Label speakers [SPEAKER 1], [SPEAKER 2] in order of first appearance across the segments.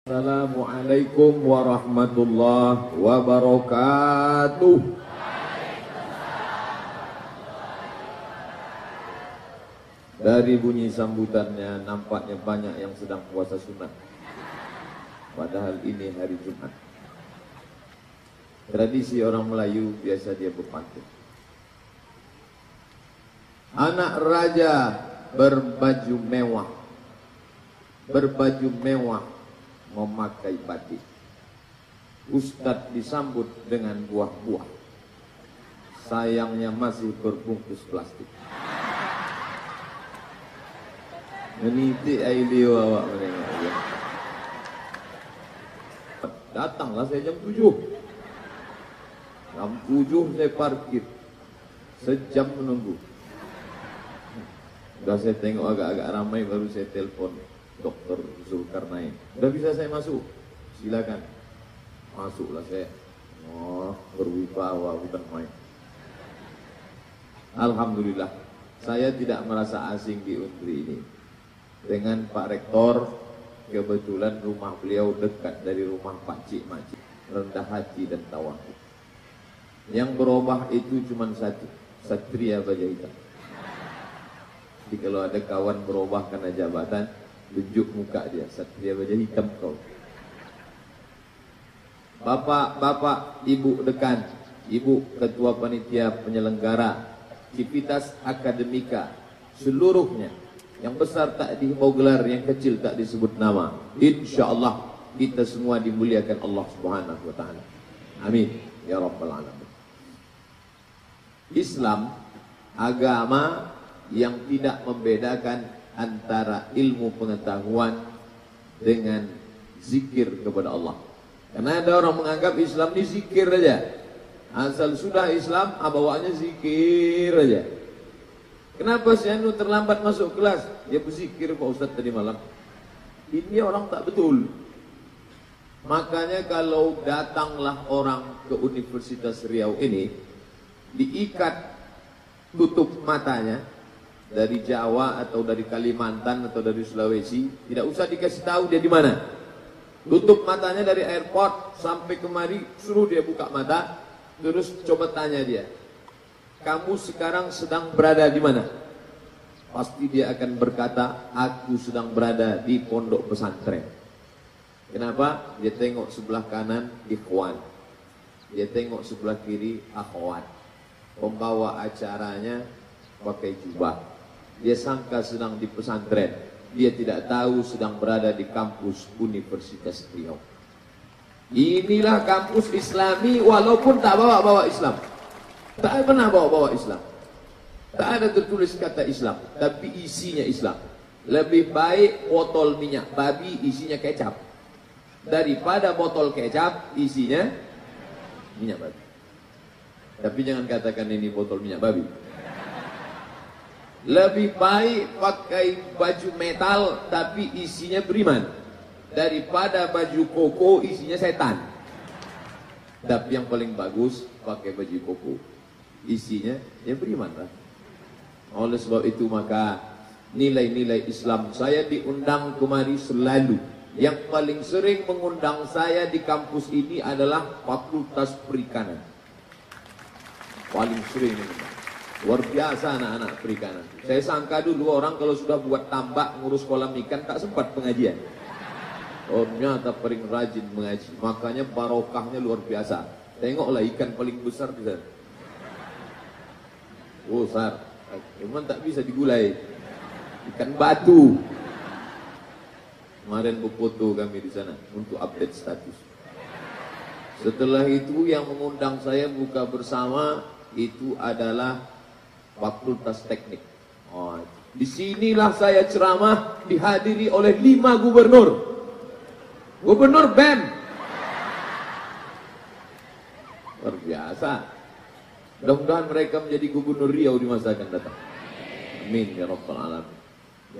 [SPEAKER 1] Assalamualaikum warahmatullahi wabarakatuh. Dari bunyi sambutannya nampaknya banyak yang sedang puasa sunat. Padahal ini hari Jumat. Tradisi orang Melayu biasa dia berpantun. Anak raja berbaju mewah, memakai batik. Ustadz disambut dengan buah-buah, sayangnya masih berbungkus plastik. Meniti ailiu awak menengok ya. Datanglah saya jam 7. Jam 7 saya parkir, sejam menunggu. Udah saya tengok agak-agak ramai, baru saya telepon Dr. Zulkarnain. Udah bisa saya masuk? Silakan. Masuklah saya. Oh, berwibawa bukan main. Alhamdulillah, saya tidak merasa asing di Undri ini. Dengan Pak Rektor, kebetulan rumah beliau dekat dari rumah Pak Cik Makcik, rendah hati dan tawakal. Yang berubah itu cuma satu, Satria Baja Hitam. Jadi kalau ada kawan berubah karena jabatan, tunjuk muka dia, Satria Baja Hitam kau. Bapak, Ibu Dekan, Ibu Ketua Panitia Penyelenggara, Civitas Akademika, seluruhnya, yang besar tak dihimbau gelar, yang kecil tak disebut nama. InsyaAllah kita semua dimuliakan Allah Subhanahu wa Ta'ala. Amin ya Rabbal Alamin. Islam agama yang tidak membedakan antara ilmu pengetahuan dengan zikir kepada Allah. Karena ada orang menganggap Islam ini zikir aja. Asal sudah Islam, bawaannya zikir aja. Kenapa si Anu terlambat masuk kelas? Dia berzikir Pak Ustadz tadi malam. Ini orang tak betul. Makanya kalau datanglah orang ke Universitas Riau ini, diikat tutup matanya, dari Jawa atau dari Kalimantan atau dari Sulawesi, tidak usah dikasih tahu dia di mana. Tutup matanya dari airport sampai kemari, suruh dia buka mata, terus coba tanya dia, kamu sekarang sedang berada di mana? Pasti dia akan berkata, aku sedang berada di pondok pesantren. Kenapa? Dia tengok sebelah kanan ikhwan, dia tengok sebelah kiri akhwat. Pembawa acaranya pakai jubah. Dia sangka sedang di pesantren. Dia tidak tahu sedang berada di kampus Universitas Riau. Inilah kampus Islami walaupun tak bawa-bawa Islam. Tak pernah bawa-bawa Islam. Tak ada tertulis kata Islam, tapi isinya Islam. Lebih baik botol minyak babi isinya kecap daripada botol kecap isinya minyak babi. Tapi jangan katakan ini botol minyak babi. Lebih baik pakai baju metal tapi isinya beriman daripada baju koko isinya setan. Tapi yang paling bagus pakai baju koko, isinya ya beriman lah. Oleh sebab itu maka nilai-nilai Islam, saya diundang kemari selalu. Yang paling sering mengundang saya di kampus ini adalah Fakultas Perikanan. Paling sering mengundang. Luar biasa anak-anak perikanan. Saya sangka dulu orang kalau sudah buat tambak, ngurus kolam ikan, tak sempat pengajian. Oh, ternyata paling rajin mengaji. Makanya barokahnya luar biasa. Tengoklah ikan paling besar di sana. Oh, besar. Memang tak bisa digulai. Ikan batu. Kemarin berfoto kami di sana untuk update status. Setelah itu yang mengundang saya buka bersama itu adalah Fakultas Teknik. Oh, disinilah saya ceramah dihadiri oleh 5 gubernur. Gubernur BEM. Luar biasa. Mudah-mudahan mereka menjadi gubernur Riau di masa akan datang. Amin ya Rabbal Alamin.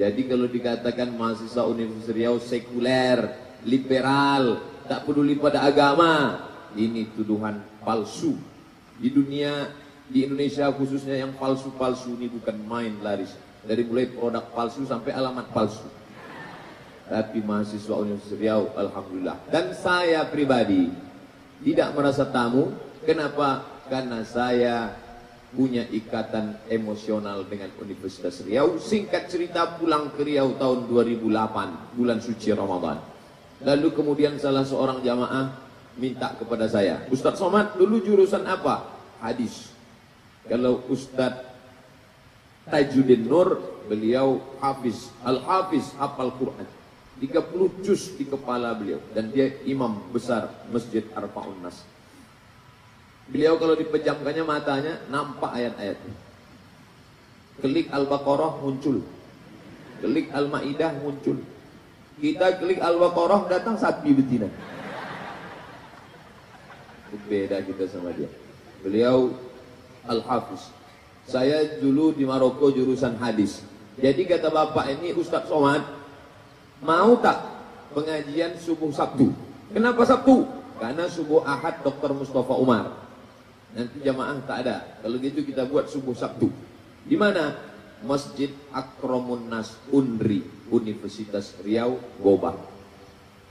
[SPEAKER 1] Jadi kalau dikatakan mahasiswa Universitas Riau sekuler, liberal, tak peduli pada agama, ini tuduhan palsu. Di dunia, di Indonesia khususnya yang palsu-palsu ini bukan main laris. Dari mulai produk palsu sampai alamat palsu. tapi mahasiswa Universitas Riau, alhamdulillah. Dan saya pribadi tidak merasa tamu. Kenapa? Karena saya punya ikatan emosional dengan Universitas Riau. Singkat cerita, pulang ke Riau tahun 2008, bulan suci Ramadan. Lalu kemudian salah seorang jamaah minta kepada saya, Ustadz Somad, dulu jurusan apa? Hadis. Kalau Ustadz Tajuddin Nur, beliau hafiz, al-hafiz, hafal Quran 30 juz di kepala beliau, dan dia imam besar Masjid Arfa'un Nas. Beliau kalau dipejamkannya matanya nampak ayat-ayatnya. Klik Al-Baqarah muncul, klik Al-Maidah muncul. Kita klik Al-Baqarah datang sapi betina. Beda kita sama dia. Beliau al-hafiz. Saya dulu di Maroko jurusan hadis. Jadi kata bapak ini, Ustadz Somad, mau tak pengajian subuh Sabtu? Kenapa Sabtu? Karena subuh Ahad Dr. Mustafa Umar. Nanti jamaah tak ada. Kalau gitu kita buat subuh Sabtu. Di mana? Masjid Akramun Nas Unri, Universitas Riau, Gobah.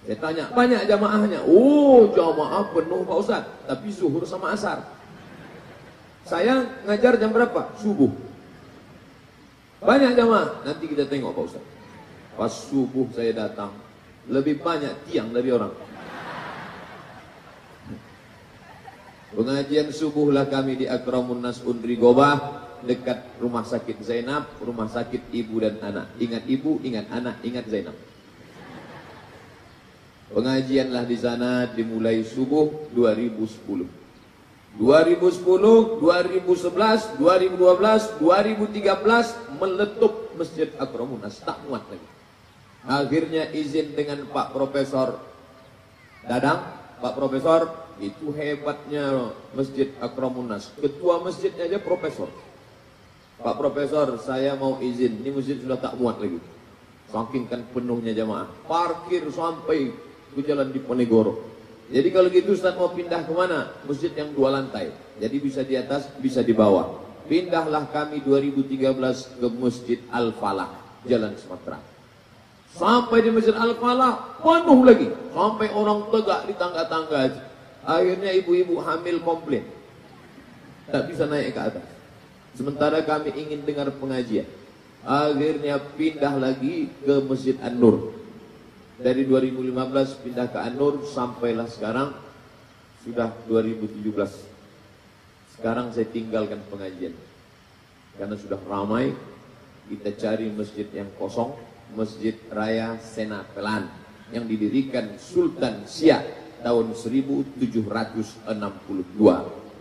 [SPEAKER 1] Saya tanya, banyak jamaahnya? Oh, jamaah penuh Pak Ustadz. Tapi zuhur sama asar. Saya ngajar jam berapa? Subuh. Banyak jamaah. Nanti kita tengok Pak Ustaz. Pas subuh saya datang, lebih banyak tiang dari orang. Pengajian subuhlah kami di Akramun Nas Unri Gobah, dekat rumah sakit Zainab, rumah sakit ibu dan anak. Ingat ibu, ingat anak, ingat Zainab. Pengajianlah di sana dimulai subuh 2010. 2010, 2011, 2012, 2013 meletup Masjid Akramun Nas, tak muat lagi. Akhirnya izin dengan Pak Profesor Dadang. Pak Profesor, itu hebatnya Masjid Akramun Nas. Ketua masjidnya aja profesor. Pak Profesor, saya mau izin, ini masjid sudah tak muat lagi. Saking kan penuhnya jamaah. Parkir sampai ke jalan Diponegoro. Jadi kalau gitu Ustaz mau pindah kemana? Masjid yang 2 lantai. Jadi bisa di atas, bisa di bawah. Pindahlah kami 2013 ke Masjid Al-Falah, Jalan Sumatera. Sampai di Masjid Al-Falah, penuh lagi. Sampai orang tegak di tangga-tangga aja. Akhirnya ibu-ibu hamil komplain. Tak bisa naik ke atas. Sementara kami ingin dengar pengajian. Akhirnya pindah lagi ke Masjid An-Nur. Dari 2015 pindah ke An-Nur, sampailah sekarang sudah 2017. Sekarang saya tinggalkan pengajian karena sudah ramai. Kita cari masjid yang kosong, Masjid Raya Senapelan yang didirikan Sultan Siak tahun 1762.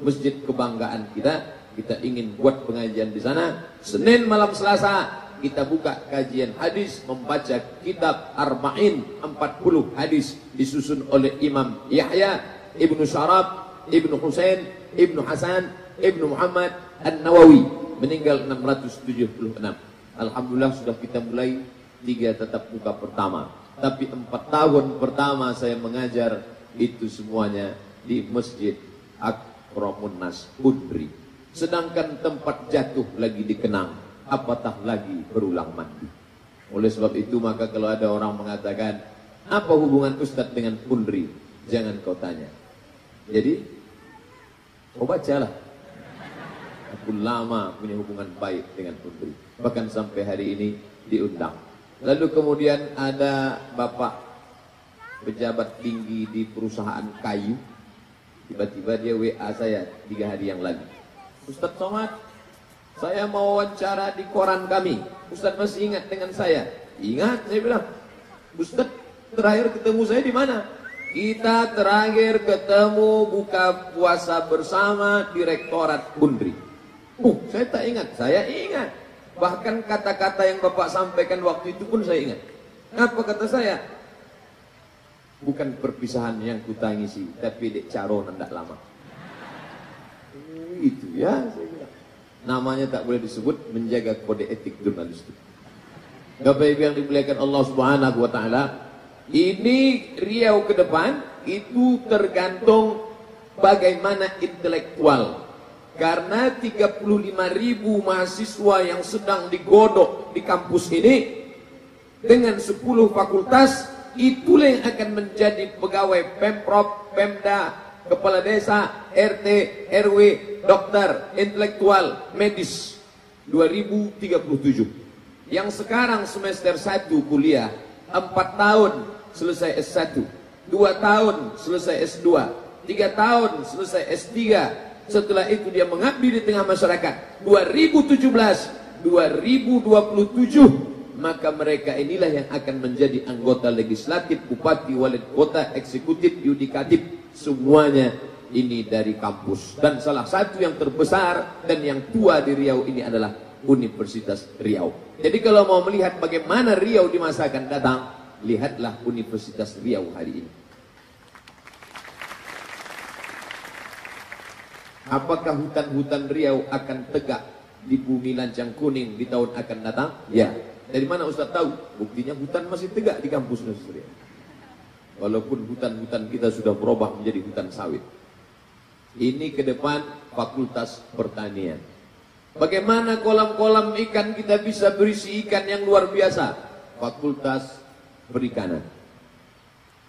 [SPEAKER 1] Masjid kebanggaan kita. Kita ingin buat pengajian di sana. Senin malam Selasa kita buka kajian hadis, membaca kitab Arba'in 40 hadis disusun oleh Imam Yahya Ibnu Syarab Ibnu Husain Ibnu Hasan Ibnu Muhammad An-Nawawi, meninggal 676. Alhamdulillah sudah kita mulai 3 tatap muka pertama. Tapi 4 tahun pertama saya mengajar itu semuanya di Masjid Akramun Nas Unri. Sedangkan tempat jatuh lagi dikenang, apatah lagi berulang mandi. Oleh sebab itu maka kalau ada orang mengatakan, apa hubungan Ustadz dengan Unri? Jangan kau tanya. Jadi, kau bacalah. Aku lama punya hubungan baik dengan Unri. Bahkan sampai hari ini diundang. Lalu kemudian ada bapak pejabat tinggi di perusahaan kayu. Tiba-tiba dia WA saya 3 hari yang lalu. Ustadz Somad, saya mau wawancara di koran kami. Ustadz masih ingat dengan saya? Ingat, saya bilang. Ustadz terakhir ketemu saya di mana? Kita terakhir ketemu buka puasa bersama Direktorat Unri. Saya tak ingat. Saya ingat. Bahkan kata-kata yang Bapak sampaikan waktu itu pun saya ingat. Apa kata saya? Bukan perpisahan yang kutangisi, tapi dek caro nandak lama. Itu ya, saya bilang. Namanya tak boleh disebut, menjaga kode etik jurnalistik. Bapak Ibu yang dimuliakan Allah Subhanahu wa taala, ini Riau ke depan itu tergantung bagaimana intelektual. Karena 35.000 mahasiswa yang sedang digodok di kampus ini, dengan 10 fakultas, itulah yang akan menjadi pegawai Pemprov, Pemda, kepala desa, RT, RW, dokter, intelektual, medis 2037. Yang sekarang semester 1 kuliah 4 tahun selesai S1, 2 tahun selesai S2, 3 tahun selesai S3. Setelah itu dia mengabdi di tengah masyarakat. 2017, 2027, maka mereka inilah yang akan menjadi anggota legislatif, bupati, wali kota, eksekutif, yudikatif. Semuanya ini dari kampus. Dan salah satu yang terbesar dan yang tua di Riau ini adalah Universitas Riau. Jadi kalau mau melihat bagaimana Riau di masa akan datang, lihatlah Universitas Riau hari ini. Apakah hutan-hutan Riau akan tegak di bumi lancang kuning di tahun akan datang? Ya. Dari mana Ustaz tahu? Buktinya hutan masih tegak di kampus Universitas Riau. Walaupun hutan-hutan kita sudah berubah menjadi hutan sawit. Ini ke depan Fakultas Pertanian. Bagaimana kolam-kolam ikan kita bisa berisi ikan yang luar biasa? Fakultas Perikanan.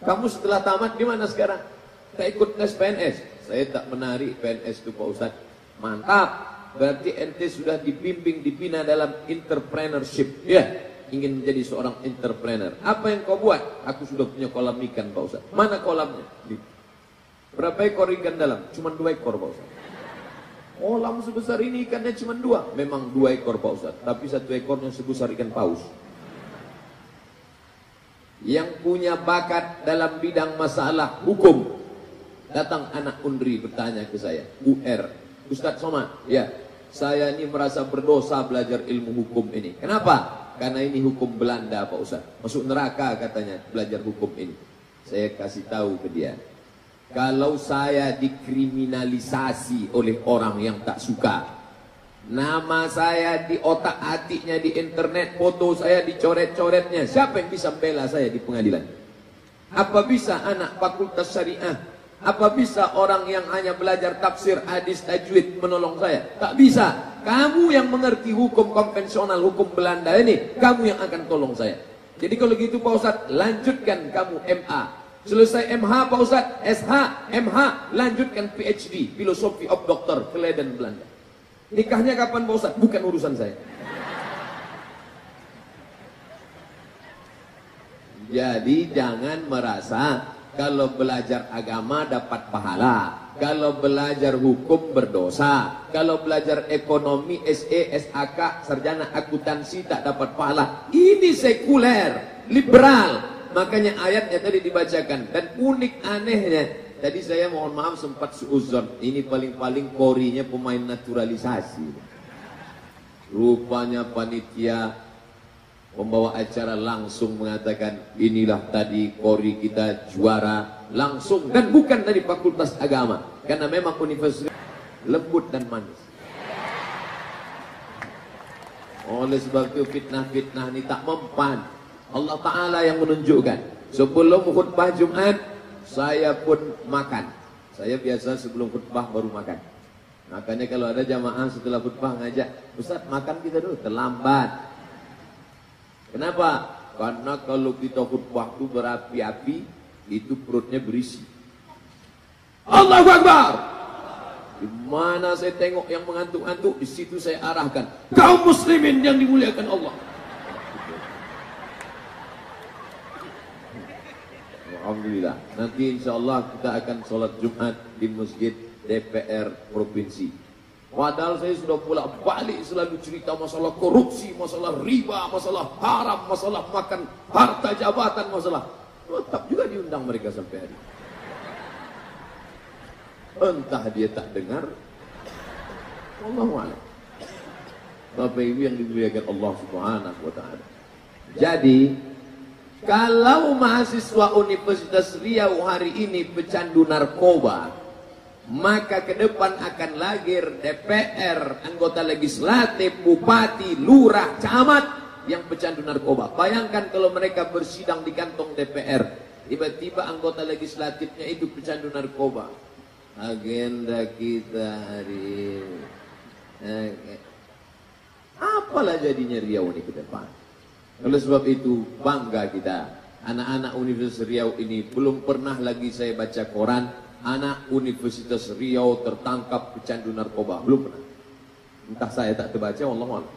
[SPEAKER 1] Kamu setelah tamat di mana sekarang? Saya ikut tes PNS. Saya tak menarik PNS itu Pak Ustaz. Mantap. Berarti ente sudah dibimbing, dibina dalam entrepreneurship. Ya, ingin menjadi seorang entrepreneur. Apa yang kau buat? Aku sudah punya kolam ikan Pak Ustaz. Mana kolamnya? Berapa ekor ikan dalam? Cuma 2 ekor Pak Ustaz. Kolam sebesar ini ikannya cuma 2. Memang 2 ekor Pak Ustaz. Tapi 1 ekornya sebesar ikan paus. Yang punya bakat dalam bidang masalah hukum, datang anak Unri bertanya ke saya, UR, Ustadz Somad, ya, saya ini merasa berdosa belajar ilmu hukum ini. Kenapa? Karena ini hukum Belanda Pak Ustadz. Masuk neraka katanya belajar hukum ini. Saya kasih tahu ke dia, kalau saya dikriminalisasi oleh orang yang tak suka, nama saya di otak-atiknya di internet, foto saya dicoret-coretnya, siapa yang bisa bela saya di pengadilan? Apa bisa anak fakultas syariah? Apa bisa orang yang hanya belajar tafsir, hadis, tajwid menolong saya? Tak bisa. Kamu yang mengerti hukum konvensional, hukum Belanda ini, kamu yang akan tolong saya. Jadi kalau gitu Pak Ustadz, lanjutkan kamu MA. Selesai MH Pak Ustadz, SH, MH, lanjutkan PhD, Philosophy of Doctor, ke Leiden, Belanda. Nikahnya kapan Pak Ustadz? Bukan urusan saya. Jadi jangan merasa kalau belajar agama dapat pahala, kalau belajar hukum berdosa, kalau belajar ekonomi SE, SAK, sarjana akuntansi tak dapat pahala. Ini sekuler, liberal. Makanya ayatnya tadi dibacakan. Dan unik anehnya, tadi saya mohon maaf sempat suuzon. Ini paling-paling korinya pemain naturalisasi. Rupanya panitia pembawa acara langsung mengatakan, inilah tadi kori kita juara langsung, dan bukan dari Fakultas Agama, karena memang universitas lembut dan manis. Oleh sebab itu fitnah-fitnah ini tak mempan. Allah Ta'ala yang menunjukkan. Sebelum khutbah Jumat, saya pun makan. Saya biasa sebelum khutbah baru makan. Makanya kalau ada jamaah setelah khutbah ngajak, Ustaz makan kita dulu, terlambat. Kenapa? Karena kalau kita khutbah itu berapi-api, itu perutnya berisi. Allahu Akbar. Di mana saya tengok yang mengantuk-antuk, di situ saya arahkan. Kaum muslimin yang dimuliakan Allah. Alhamdulillah. Nanti insya Allah kita akan sholat Jumat di masjid DPR Provinsi. Padahal saya sudah bolak-balik selalu cerita masalah korupsi, masalah riba, masalah haram, masalah makan harta jabatan, masalah. Tetap juga diundang mereka sampai hari. Entah dia tak dengar. Wallahu a'lam. Bapak Ibu yang dimuliakan Allah Subhanahu wa taala. Jadi, kalau mahasiswa Universitas Riau hari ini pecandu narkoba, maka ke depan akan lahir DPR, anggota legislatif, bupati, lurah, camat yang pecandu narkoba. Bayangkan kalau mereka bersidang di kantong DPR, tiba-tiba anggota legislatifnya itu pecandu narkoba. Agenda kita hari ini. Apalah jadinya Riau ini ke depan? Oleh sebab itu bangga kita. Anak-anak Universitas Riau ini belum pernah lagi saya baca koran anak Universitas Riau tertangkap pecandu narkoba. Belum pernah. Entah saya tak terbaca, wallahualam.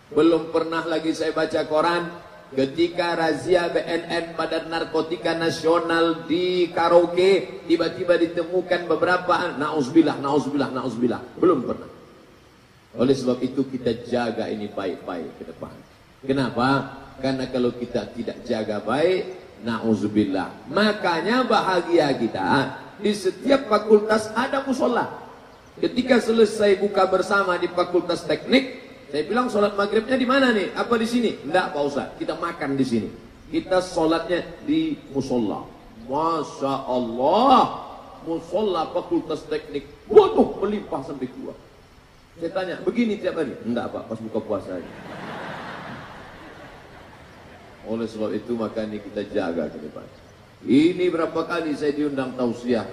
[SPEAKER 1] Belum pernah lagi saya baca koran ketika razia BNN Badan Narkotika Nasional di karaoke tiba-tiba ditemukan beberapa nauzubillah. Belum pernah. Oleh sebab itu kita jaga ini baik-baik ke depan. Kenapa? Karena kalau kita tidak jaga baik, nauzubillah. Makanya bahagia kita di setiap fakultas ada musola. Ketika selesai buka bersama di fakultas teknik, saya bilang sholat maghribnya di mana nih? Apa di sini? Enggak Pak Ustaz, kita makan di sini. Kita sholatnya di musola. Masya Allah, musola fakultas teknik. Waduh, melimpah sampai keluar. Saya tanya, begini tiap hari? Enggak Pak, pas buka puasa aja. Oleh sebab itu maka ini kita jaga ke depan. Ini berapa kali saya diundang tausiah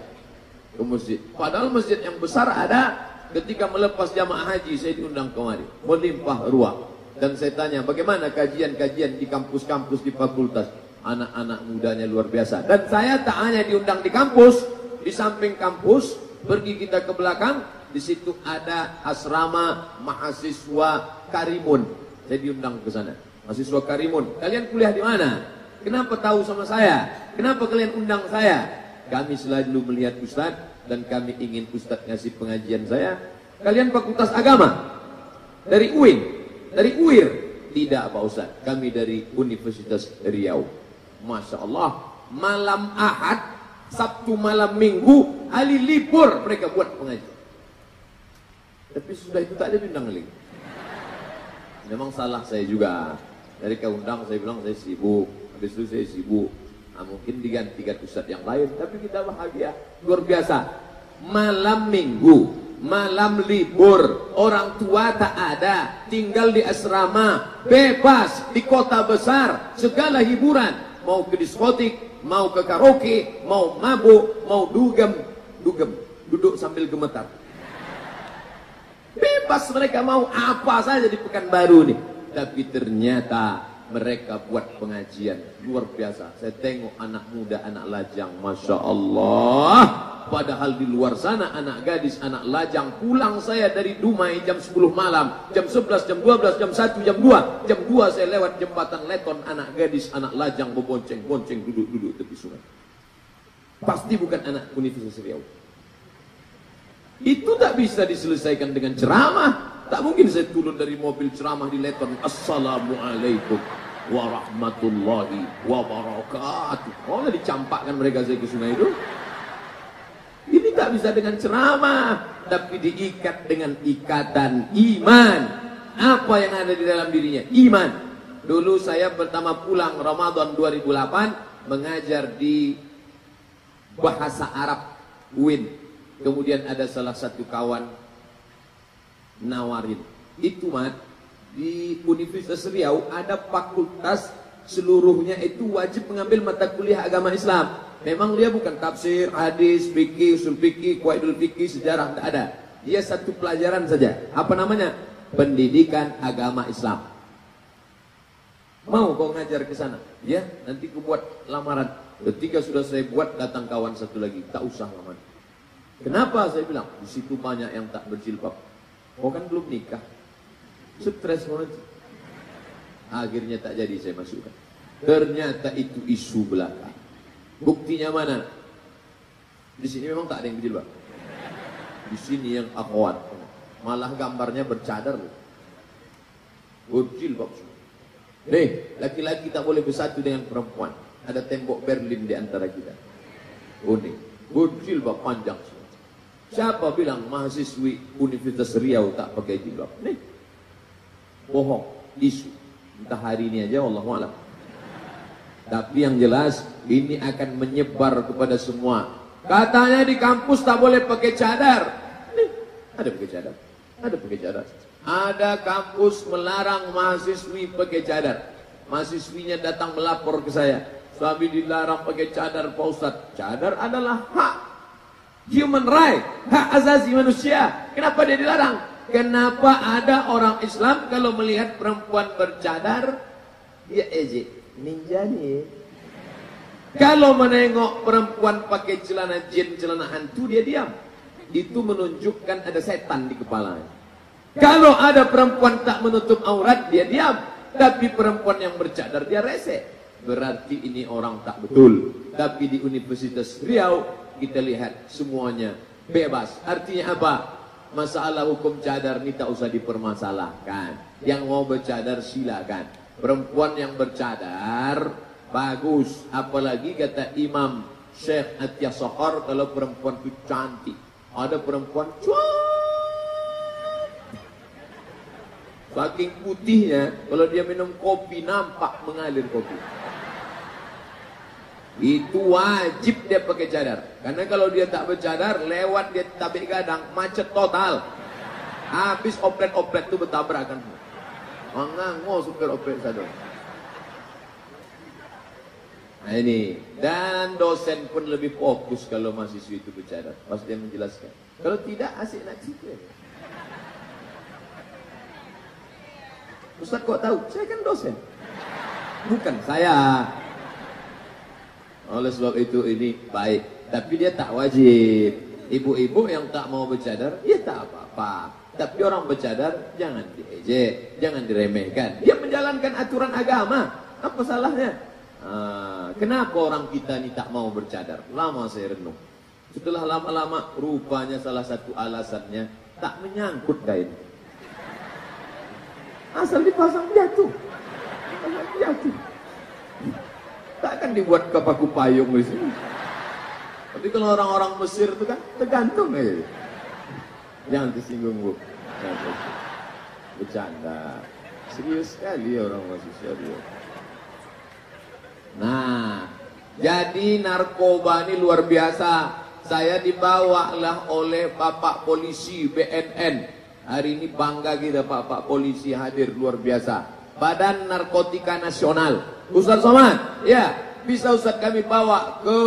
[SPEAKER 1] ke masjid. Padahal masjid yang besar ada. Ketika melepas jamaah haji saya diundang kemari. Melimpah ruah. Dan saya tanya bagaimana kajian-kajian di kampus-kampus di fakultas. Anak-anak mudanya luar biasa. Dan saya tak hanya diundang di kampus. Di samping kampus pergi kita ke belakang. Di situ ada asrama mahasiswa Karimun. Saya diundang ke sana. Mahasiswa Karimun, kalian kuliah di mana? Kenapa tahu sama saya? Kenapa kalian undang saya? Kami selalu melihat Ustadz dan kami ingin Ustadz ngasih pengajian saya. Kalian fakultas agama? Dari UIN? Dari UIR? Tidak Pak Ustadz, kami dari Universitas Riau. Masya Allah, malam Ahad, Sabtu malam Minggu, hari libur mereka buat pengajian. Tapi sudah itu tak ada diundang lagi. Memang salah saya juga. Dari keundang saya bilang saya sibuk. Habis itu saya sibuk. Nah, mungkin digantikan ustadz yang lain. Tapi kita bahagia. Luar biasa. Malam minggu. Malam libur. Orang tua tak ada. Tinggal di asrama. Bebas. Di kota besar. Segala hiburan. Mau ke diskotik. Mau ke karaoke. Mau mabuk. Mau dugem. Duduk sambil gemetar. Bebas mereka mau apa saja di Pekanbaru nih. Tapi ternyata mereka buat pengajian luar biasa. Saya tengok anak muda, anak lajang, Masya Allah. Padahal di luar sana anak gadis, anak lajang. Pulang saya dari Dumai jam 10 malam, jam 11, jam 12, jam 1, jam 2. Jam 2 saya lewat jembatan Leton. Anak gadis, anak lajang berbonceng-bonceng duduk-duduk tepi sungai. Pasti bukan anak Universitas Riau. Itu tak bisa diselesaikan dengan ceramah. Tak mungkin saya turun dari mobil ceramah di Leton. Assalamualaikum warahmatullahi wabarakatuh. Oh, dicampakkan mereka saya ke sungai itu. Ini tak bisa dengan ceramah, tapi diikat dengan ikatan iman. Apa yang ada di dalam dirinya? Iman. Dulu saya pertama pulang Ramadan 2008 mengajar di bahasa Arab UIN. Kemudian ada salah satu kawan nawarin, itu Mat, di Universitas Riau ada fakultas seluruhnya itu wajib mengambil mata kuliah agama Islam. Memang dia bukan tafsir, hadis, fikih, usul fikih, qawaidul fikih, sejarah, tidak ada. Dia satu pelajaran saja. Apa namanya? Pendidikan agama Islam. Mau kau ngajar ke sana? Ya, nanti ku buat lamaran. Ketika sudah saya buat, datang kawan satu lagi, tak usah lamaran. Kenapa? Saya bilang, di situ banyak yang tak berjilbab. Oh kan belum nikah. Stres banget. Akhirnya tak jadi saya masukkan. Ternyata itu isu belaka. Buktinya mana? Di sini memang tak ada yang berjilbab. Di sini yang akhwat. Malah gambarnya bercadar loh. Berjilbab semua. Nih, laki-laki tak boleh bersatu dengan perempuan. Ada tembok Berlin di antara kita. Oh nih, berjilbab panjang semua. Siapa bilang mahasiswi Universitas Riau tak pakai jilbab? Nih, bohong, isu. Entah hari ini aja, wallahualam. Tapi yang jelas, ini akan menyebar kepada semua. Katanya di kampus tak boleh pakai cadar. Nih, ada pakai cadar. Ada pakai cadar. Ada kampus melarang mahasiswi pakai cadar. Mahasiswinya datang melapor ke saya. Suami dilarang pakai cadar, Pak Ustadz. Cadar adalah hak. Human right, hak asasi manusia. Kenapa dia dilarang? kenapa ada orang Islam kalau melihat perempuan bercadar, dia ejek. Ninja nih. Kalau menengok perempuan pakai celana jin, celana hantu, dia diam. Itu menunjukkan ada setan di kepalanya. Kalau ada perempuan tak menutup aurat, dia diam. Tapi perempuan yang bercadar, dia rese. Berarti ini orang tak betul. Tapi di Universitas Riau, kita lihat semuanya bebas. Artinya apa? Masalah hukum cadar ini tak usah dipermasalahkan. Yang mau bercadar silakan. Perempuan yang bercadar bagus. Apalagi kata Imam Syekh Atiyah Sokhor, kalau perempuan itu cantik. Ada perempuan saking putihnya, kalau dia minum kopi nampak mengalir kopi. Itu wajib dia pakai cadar. Karena kalau dia tak bercadar, lewat dia tabik gadang, macet total. Habis oplet-oplet itu bertabrakan. Mengango supir oplet satu. Nah ini. Dan dosen pun lebih fokus kalau mahasiswa itu bercadar. Pas dia menjelaskan. Kalau tidak, asik nak cerita. Ustaz kok tahu? Saya kan dosen. Bukan saya. Oleh sebab itu ini baik. Tapi dia tak wajib. Ibu-ibu yang tak mau bercadar, ya tak apa-apa. Tapi orang bercadar, jangan diejek. Jangan diremehkan. Dia menjalankan aturan agama. Apa salahnya? Kenapa orang kita ini tak mau bercadar? Lama saya renung. Setelah lama-lama, rupanya salah satu alasannya tak menyangkut kain. Asal dipasang jatuh. Jatuh. Takkan dibuat ke paku payung di sini. Tapi kalau orang-orang Mesir itu kan tergantung aja. Jangan tersinggung, Bu. Bercanda. Serius sekali orang masih serius. Nah, jadi narkoba ini luar biasa. Saya dibawalah oleh Bapak Polisi BNN. Hari ini bangga kita Bapak Polisi hadir luar biasa. Badan Narkotika Nasional. Ustaz Somad, ya, bisa Ustaz kami bawa ke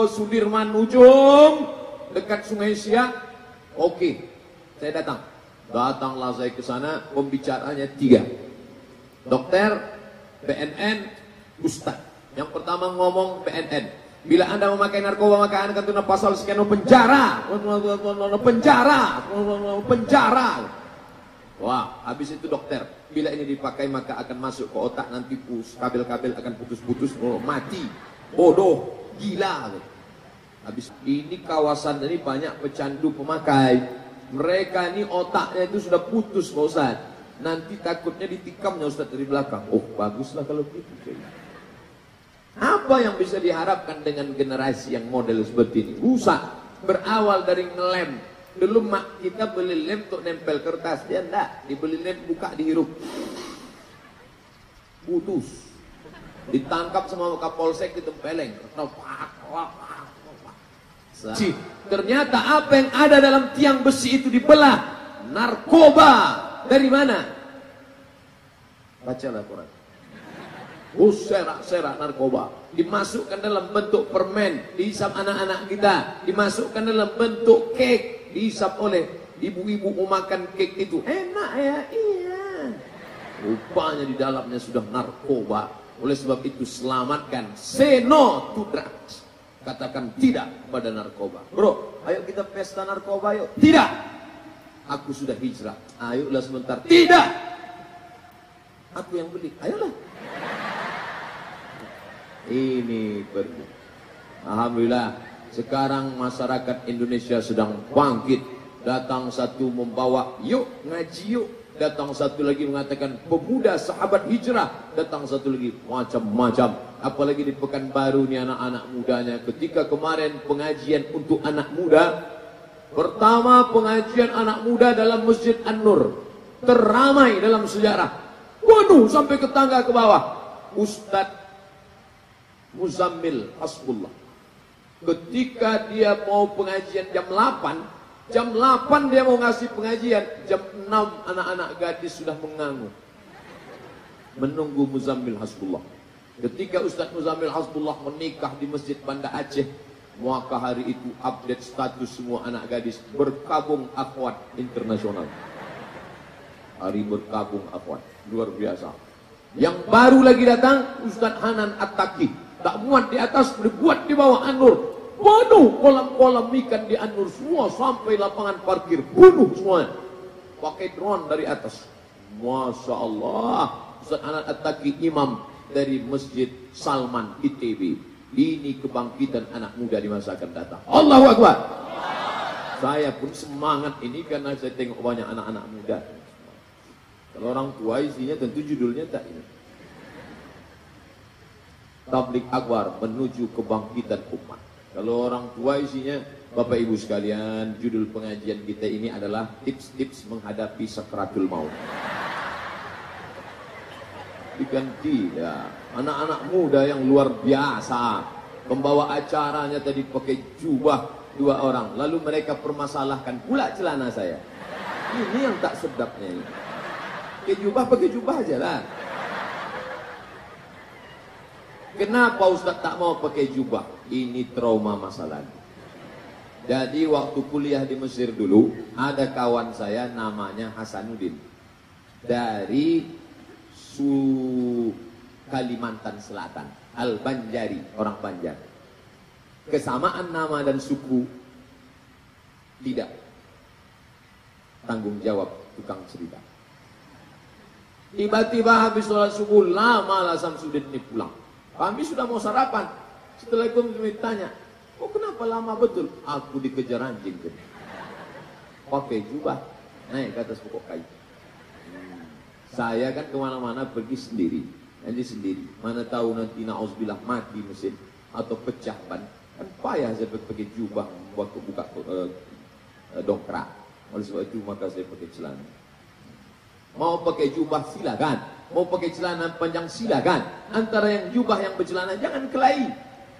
[SPEAKER 1] Sudirman ujung dekat Sungai Siak. Oke, saya datang. Datanglah saya ke sana, pembicaranya 3. Dokter, BNN, Ustaz. Yang pertama ngomong BNN. Bila Anda memakai narkoba maka Anda akan kena pasal sekian penjara. Penjara. Wah, habis itu dokter. Bila ini dipakai maka akan masuk ke otak, nanti kabel-kabel akan putus-putus, mati, bodoh, gila. Habis ini kawasan ini banyak pecandu pemakai. Mereka ini otaknya itu sudah putus, Pak Ustaz. Nanti takutnya ditikamnya Ustaz dari belakang. Oh, baguslah kalau begitu. Apa yang bisa diharapkan dengan generasi yang model seperti ini? Rusak. Berawal dari ngelem. Dulu mak kita beli lem untuk nempel kertas, dia enggak, dibeli lem buka dihirup, putus, ditangkap sama Kapolsek ditempeleng. Ternyata apa yang ada dalam tiang besi itu dibelah, narkoba. Dari mana? Bacalah Quran. Serak-serak narkoba dimasukkan dalam bentuk permen, dihisap anak-anak kita, dimasukkan dalam bentuk kek, dihisap oleh ibu-ibu mau makan kek itu. Enak ya? Iya. Rupanya di dalamnya sudah narkoba. Oleh sebab itu selamatkan. Say no to drugs. Katakan tidak pada narkoba. Bro, ayo kita pesta narkoba yuk. Tidak. Aku sudah hijrah. Ayolah sebentar. Tidak. Aku yang beli. Ayolah. Ini perlu. Alhamdulillah sekarang masyarakat Indonesia sedang bangkit. Datang satu membawa yuk ngaji yuk. Datang satu lagi mengatakan pemuda sahabat hijrah. Datang satu lagi macam-macam. Apalagi di Pekanbaru ini anak-anak mudanya. Ketika kemarin pengajian untuk anak muda. Pertama pengajian anak muda dalam Masjid An-Nur. Teramai dalam sejarah. Waduh sampai ke tangga ke bawah. Ustadz Muzammil Hasbullah. Ketika dia mau pengajian jam 8 dia mau ngasih pengajian, jam 6 anak-anak gadis sudah mengangu menunggu Muzammil Hasbullah. Ketika Ustadz Muzammil Hasbullah menikah di Masjid Banda Aceh, Maka hari itu update status semua anak gadis berkabung akhwat internasional. Hari berkabung akhwat, luar biasa. Yang baru lagi datang Ustaz Hanan At-Taqi, tak muat di atas, dibuat di bawah An-Nur. Penuh kolam-kolam ikan di An-Nur semua sampai lapangan parkir, penuh semua. Pakai drone dari atas. Masya Allah. Ustaz Hanan At-Taqi imam dari Masjid Salman ITB. Ini kebangkitan anak muda di masa akan datang. Allahu Akbar. Saya pun semangat ini karena saya tengok banyak anak-anak muda. Kalau orang tua isinya tentu judulnya tak ini. Tabligh Akbar menuju kebangkitan umat. Kalau orang tua isinya, Bapak Ibu sekalian, judul pengajian kita ini adalah tips-tips menghadapi sakratul maut. Diganti ya, anak-anak muda yang luar biasa. Pembawa acaranya tadi pakai jubah 2 orang, lalu mereka permasalahkan pula celana saya. Ini yang tak sedapnya ini. Pakai jubah aja lah. Kenapa Ustaz tak mau pakai jubah? Ini trauma masa lalu. Jadi waktu kuliah di Mesir dulu, ada kawan saya namanya Hasanuddin dari Kalimantan Selatan, Al-Banjari, orang Banjar. Kesamaan nama dan suku tidak. Tanggung jawab tukang cerita. Tiba-tiba habis sholat subuh, lama lah Samsudin ini pulang. Kami sudah mau sarapan. Setelah itu kami tanya, oh kenapa lama betul? Aku dikejar anjing. Pakai jubah, naik ke atas pokok kayu. Saya kan kemana-mana pergi sendiri, nanti sendiri. Mana tahu nanti na'udzubillah mati mesin atau pecah ban. Kan payah saya pakai jubah waktu buka dongkrak. Oleh sebab itu maka saya pakai celana. Mau pakai jubah silakan, mau pakai celana panjang silakan. Antara yang jubah yang bercelana jangan kelahi.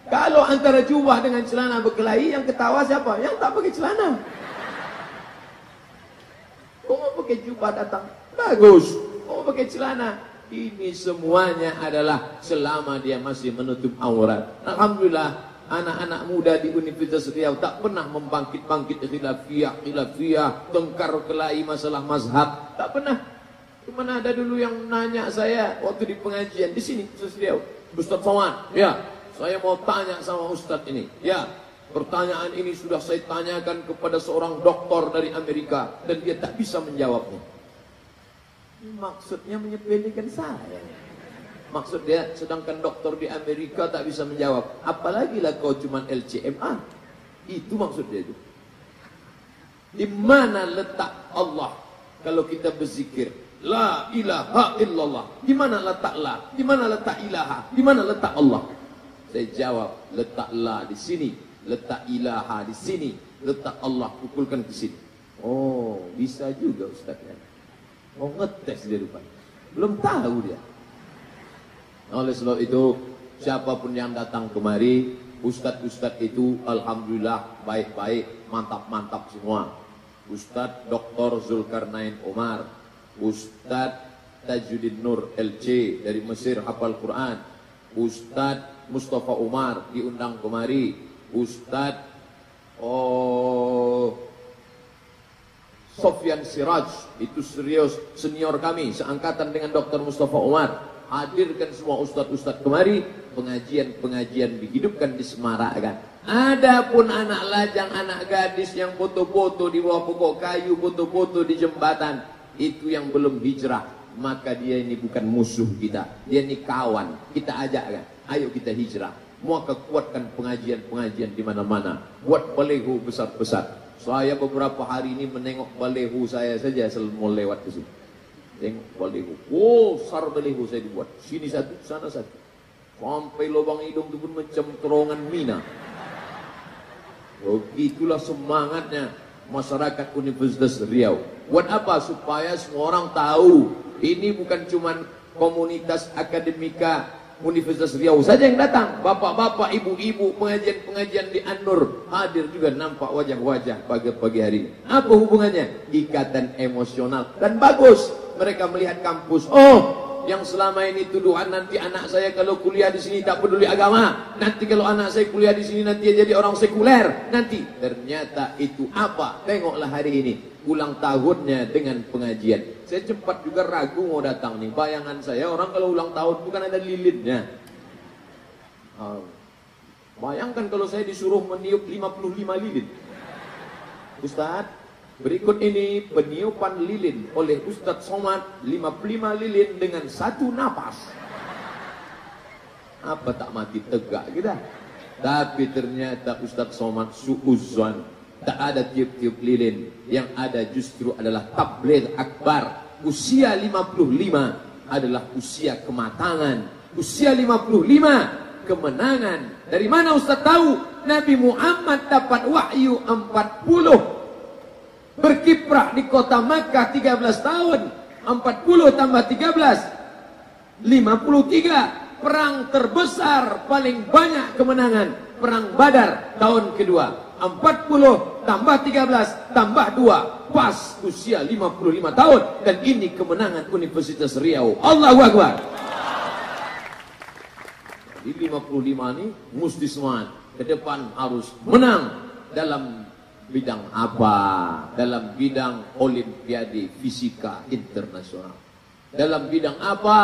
[SPEAKER 1] Kalau antara jubah dengan celana berkelahi, yang ketawa siapa? Yang tak pakai celana. Kau mau pakai jubah datang, bagus. Kau mau pakai celana, ini semuanya adalah selama dia masih menutup aurat. Alhamdulillah, anak-anak muda di Universitas Riau tak pernah membangkit-bangkit khilafiyah, tengkar kelahi masalah mazhab, tak pernah. Cuma ada dulu yang nanya saya waktu di pengajian di sini Universitas Riau, Ustaz Somad, ya, saya mau tanya sama Ustaz ini, ya, pertanyaan ini sudah saya tanyakan kepada seorang doktor dari Amerika dan dia tak bisa menjawabnya. Maksudnya menyepelekan saya. Maksud dia, sedangkan dokter di Amerika tak bisa menjawab. Apalagi lah kau cuma LCMA. Itu maksud dia itu. Di mana letak Allah kalau kita berzikir? La ilaha illallah. Di mana letak la? Di mana letak ilaha? Di mana letak Allah? Saya jawab, letak la di sini, letak ilaha di sini, letak Allah pukulkan ke sini. Oh, bisa juga Ustaznya. Mau ngetes dia rupanya. Belum tahu dia. Oleh sebab itu, siapapun yang datang kemari, ustadz-ustadz itu alhamdulillah baik-baik, mantap-mantap semua. Ustadz Dr. Zulkarnain Omar, Ustadz Tajuddin Nur LC dari Mesir hafal Quran, Ustadz Mustafa Umar diundang kemari, Ustadz Sofyan Siraj, itu serius senior kami seangkatan dengan Dr. Mustafa Umar. Hadirkan semua ustadz-ustadz kemari, pengajian-pengajian dihidupkan, disemarakkan. Adapun anak lajang, anak gadis yang foto-foto di bawah pokok kayu, foto-foto di jembatan, itu yang belum hijrah, maka dia ini bukan musuh kita, dia ini kawan. Kita ajakkan, ayo kita hijrah. Maka kuatkan pengajian-pengajian di mana-mana, buat balehu besar-besar. Saya beberapa hari ini menengok balehu saya saja selama lewat ke sini. Tengok balehu, oh sar balehu saya dibuat, sini satu, sana satu, sampai lubang hidung itu pun macam terowongan mina. Begitulah semangatnya masyarakat Universitas Riau. Buat apa? Supaya semua orang tahu ini bukan cuma komunitas akademika Universitas Riau saja yang datang. Bapak-bapak, ibu-ibu, pengajian-pengajian di An-Nur hadir juga, nampak wajah-wajah pagi-pagi hari ini. Apa hubungannya? Ikatan emosional dan bagus. Mereka melihat kampus, oh yang selama ini tuduhan nanti anak saya kalau kuliah di sini tak peduli agama, nanti kalau anak saya kuliah di sini nanti dia jadi orang sekuler, nanti ternyata itu apa? Tengoklah hari ini ulang tahunnya dengan pengajian. Saya cepat juga ragu mau datang nih. Bayangan saya orang kalau ulang tahun itu kan ada lilinnya. Bayangkan kalau saya disuruh meniup 55 lilin. Ustaz, berikut ini peniupan lilin oleh Ustadz Somad, 55 lilin dengan satu napas. Apa tak mati tegak kita? Tapi ternyata Ustadz Somad suuzon, tak ada tiup-tiup lilin. Yang ada justru adalah tabligh akbar. Usia 55 adalah usia kematangan. Usia 55 kemenangan. Dari mana Ustaz tahu? Nabi Muhammad dapat wahyu 40. Berkiprah di kota Makkah 13 tahun. 40 tambah 13 53. Perang terbesar paling banyak kemenangan, Perang Badar tahun kedua. 40 tambah 13 tambah 2 pas usia 55 tahun. Dan ini kemenangan Universitas Riau. Allahu Akbar. Di 55 ini mesti semangat. Ke depan harus menang. Dalam bidang apa? Dalam bidang Olimpiade Fisika Internasional. Dalam bidang apa?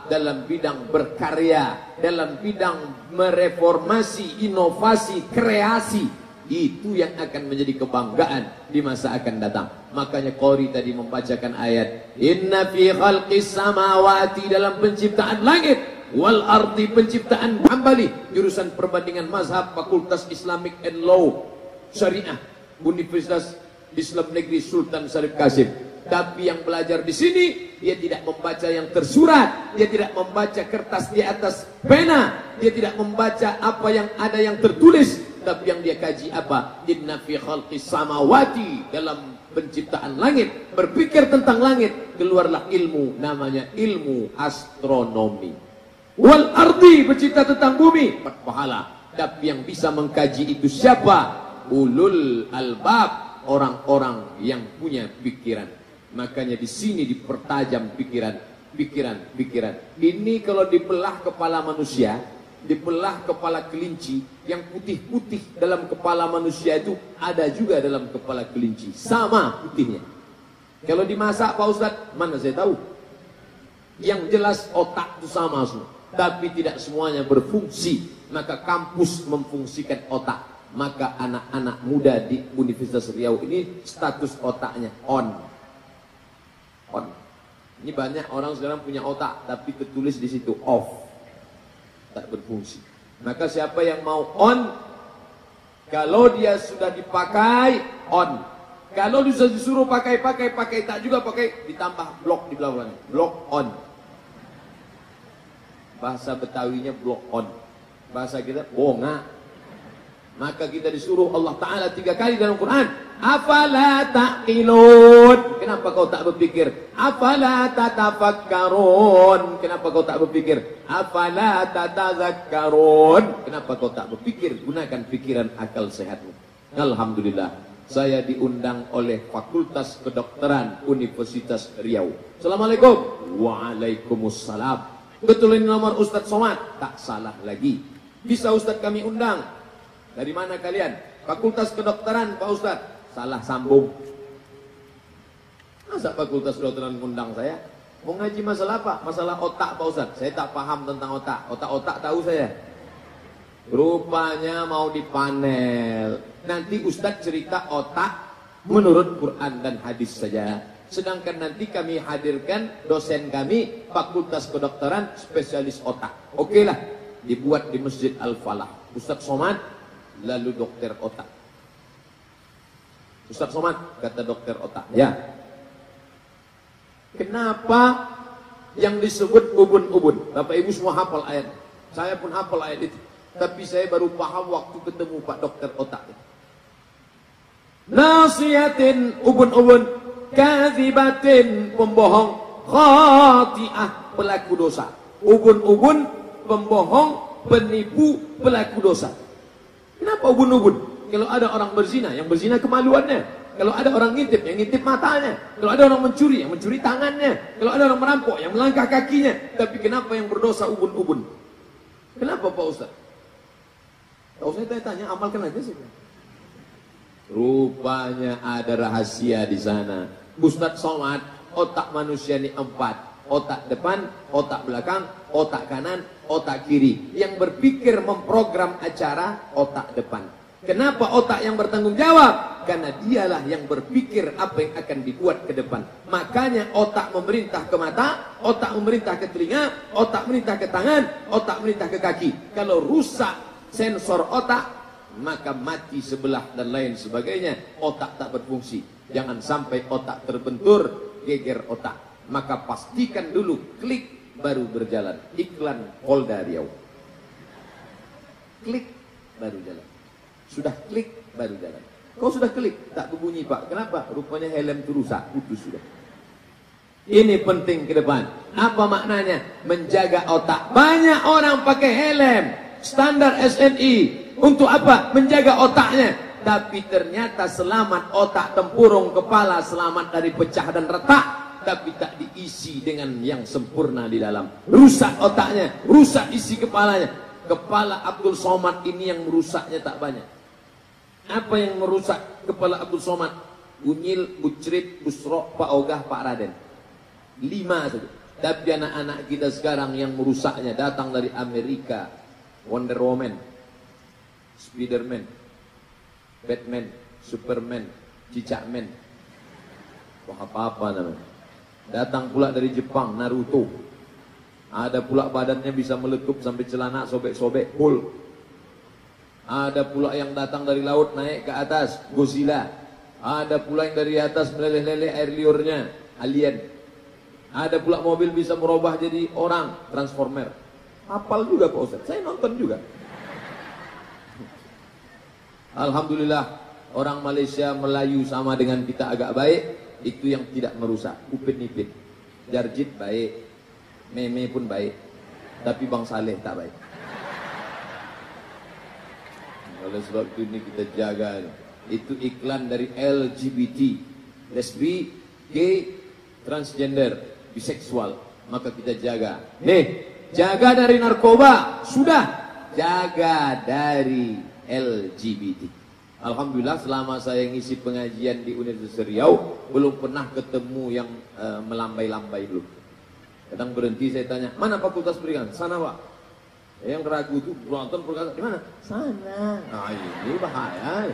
[SPEAKER 1] Dalam bidang berkarya. Dalam bidang mereformasi, inovasi, kreasi. Itu yang akan menjadi kebanggaan di masa akan datang. Makanya Qori tadi membacakan ayat Inna fi khalqis samawati, dalam penciptaan langit, wal ardi, penciptaan Hambali, jurusan perbandingan mazhab, Fakultas Islamic and Law Syariah, Universitas Islam Negeri Sultan Syarif Qasim. Tapi yang belajar di sini, dia tidak membaca yang tersurat, dia tidak membaca kertas di atas pena, dia tidak membaca apa yang ada yang tertulis, tapi yang dia kaji apa? Inna fi khalqis samawati, dalam penciptaan langit, berpikir tentang langit, keluarlah ilmu, namanya ilmu astronomi. Wal ardi, bercipta tentang bumi, dapat pahala. Tapi yang bisa mengkaji itu siapa? Ulul albab, orang-orang yang punya pikiran. Makanya di sini dipertajam pikiran. Ini kalau dibelah kepala manusia, dibelah kepala kelinci, yang putih-putih dalam kepala manusia itu ada juga dalam kepala kelinci, sama putihnya. Kalau dimasak Pak Ustadz, mana saya tahu. Yang jelas otak itu sama semua, tapi tidak semuanya berfungsi. Maka kampus memfungsikan otak. Maka anak-anak muda di Universitas Riau ini status otaknya on. Ini banyak orang sekarang punya otak, tapi tertulis di situ off, tak berfungsi. Maka siapa yang mau on, kalau dia sudah dipakai on, kalau bisa disuruh pakai tak juga pakai, ditambah blok di belakang, blok on. Bahasa Betawinya blok on, bahasa kita bonga. Maka kita disuruh Allah Ta'ala 3 kali dalam Quran, afala ta'qilun, kenapa kau tak berpikir? Afala tatafakkarun, kenapa kau tak berpikir? Afala tatazakkarun, kenapa kau tak berpikir? Gunakan pikiran akal sehatmu. Alhamdulillah, saya diundang oleh Fakultas Kedokteran Universitas Riau. Assalamualaikum. Waalaikumsalam. Betul ini nomor Ustadz Somad? Tak salah lagi. Bisa Ustadz kami undang. Dari mana kalian? Fakultas Kedokteran Pak Ustadz. Salah sambung. Masa Fakultas Kedokteran undang saya? Mau ngaji masalah apa? Masalah otak Pak Ustadz. Saya tak paham tentang otak. Otak-otak tahu saya. Rupanya mau dipanel. Nanti Ustadz cerita otak menurut Quran dan hadis saja. Sedangkan nanti kami hadirkan dosen kami Fakultas Kedokteran spesialis otak. Oke lah, dibuat di Masjid Al-Falah. Ustadz Somad lalu dokter otak. Ustadz Somad kata dokter otak. Ya. Kenapa yang disebut ubun-ubun? Bapak Ibu semua hafal ayat. Saya pun hafal ayat itu. Tapi saya baru paham waktu ketemu Pak dokter otak. Nasiyatin, ubun-ubun, kadzibatin, pembohong, khati'ah, pelaku dosa. Ubun-ubun, pembohong, penipu, pelaku dosa. Kenapa ubun-ubun? Kalau ada orang berzina, yang berzina kemaluannya. Kalau ada orang ngintip, yang ngintip matanya. Kalau ada orang mencuri, yang mencuri tangannya. Kalau ada orang merampok, yang melangkah kakinya. Tapi kenapa yang berdosa ubun-ubun? Kenapa Pak Ustaz? Kalau saya tanya, amalkan aja sih. Rupanya ada rahasia di sana. Ustaz Somad, otak manusia ini 4. Otak depan, otak belakang, otak kanan, otak kiri. Yang berpikir memprogram acara, otak depan. Kenapa otak yang bertanggung jawab? Karena dialah yang berpikir apa yang akan dibuat ke depan. Makanya otak memerintah ke mata, otak memerintah ke telinga, otak memerintah ke tangan, otak memerintah ke kaki. Kalau rusak sensor otak, maka mati sebelah dan lain sebagainya. Otak tak berfungsi. Jangan sampai otak terbentur, geger otak. Maka pastikan dulu, klik baru berjalan. Iklan Polda Riau. Klik baru jalan. Sudah klik baru jalan. Kau sudah klik, tak berbunyi Pak. Kenapa? Rupanya helm itu rusak, putus sudah. Ini penting ke depan. Apa maknanya? Menjaga otak. Banyak orang pakai helm standar SNI. Untuk apa? Menjaga otaknya. Tapi ternyata selamat otak, tempurung kepala, selamat dari pecah dan retak. Tapi tak diisi dengan yang sempurna di dalam. Rusak otaknya, rusak isi kepalanya. Kepala Abdul Somad ini yang merusaknya tak banyak. Apa yang merusak kepala Abdul Somad? Unyil, Bucrit, Busro, Pak Ogah, Pak Raden. 5 saja. Tapi anak-anak kita sekarang yang merusaknya datang dari Amerika. Wonder Woman, Spiderman, Batman, Superman, Cicakman. Wah, apa-apa namanya. Datang pula dari Jepang, Naruto. Ada pula badannya bisa meletup sampai celana sobek-sobek, Hulk. Ada pula yang datang dari laut naik ke atas, Godzilla. Ada pula yang dari atas meleleh-leleh air liurnya, Alien. Ada pula mobil bisa merubah jadi orang, Transformer. Hafal juga Pak Ustaz, saya nonton juga. Alhamdulillah, orang Malaysia Melayu sama dengan kita agak baik. Itu yang tidak merusak, upin-ipin. Jarjit baik, Meme pun baik. Tapi Bang Saleh tak baik. Oleh sebab itu ini kita jaga. Itu iklan dari LGBT, lesbi, gay, transgender, biseksual. Maka kita jaga. Nih, jaga dari narkoba. Sudah. Jaga dari LGBT. Alhamdulillah selama saya ngisi pengajian di Universitas Riau, belum pernah ketemu yang melambai-lambai dulu. Kadang berhenti saya tanya, mana fakultas pendidikan? Sana Pak. Yang ragu itu nonton perkataan di mana? Sana. Nah ini bahaya.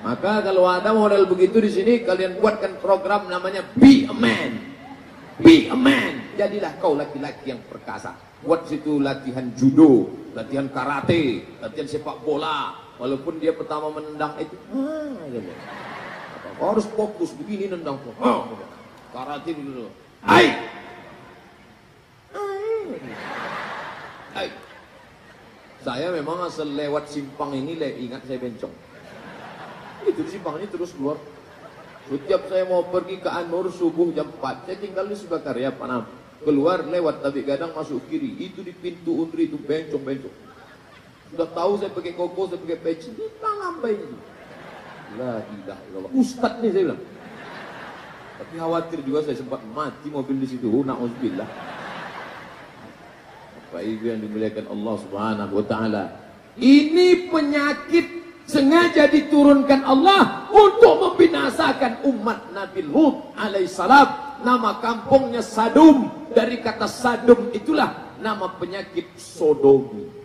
[SPEAKER 1] Maka kalau ada model begitu di sini, kalian buatkan program namanya Be a Man. Be a Man. Jadilah kau laki-laki yang perkasa. Buat situ latihan judo, latihan karate, latihan sepak bola. Walaupun dia pertama menendang itu, gitu. Kau harus fokus begini nendang. Karate dulu. Hai. Hai. Saya memang asal lewat simpang ini ingat saya bencong. Itu simpang ini terus keluar. Setiap saya mau pergi ke Anur subuh jam 4, saya tinggal di Sukakarya Panam. Keluar lewat Tabik Gadang masuk kiri. Itu di pintu Undri itu bencong-bencong. Sudah tahu saya pakai koko, saya pakai peci. Kita lambai itu. La ilaha illallah. Ustadz nih saya bilang. Tapi khawatir juga saya sempat mati mobil di situ. Na'udzubillah. Bapak Ibu yang dimuliakan Allah Subhanahu wa taala. Ini penyakit sengaja diturunkan Allah untuk membinasakan umat Nabi Lut alaihissalam. Nama kampungnya Sadum. Dari kata Sadum itulah nama penyakit sodomi.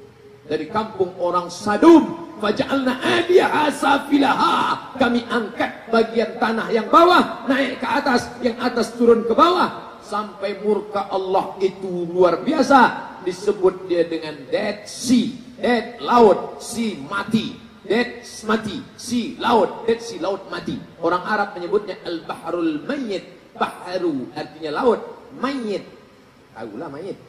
[SPEAKER 1] Dari kampung orang Sadum, faja'alna 'aliyaha safilaha. Kami angkat bagian tanah yang bawah naik ke atas, yang atas turun ke bawah. Sampai murka Allah itu luar biasa. Disebut dia dengan Dead Sea, Dead laut, Sea mati, Dead mati, Sea laut, Dead Sea laut mati. Orang Arab menyebutnya Al-Bahrul Mayyit. Bahru artinya laut, Mayyit, tahulah Mayyit.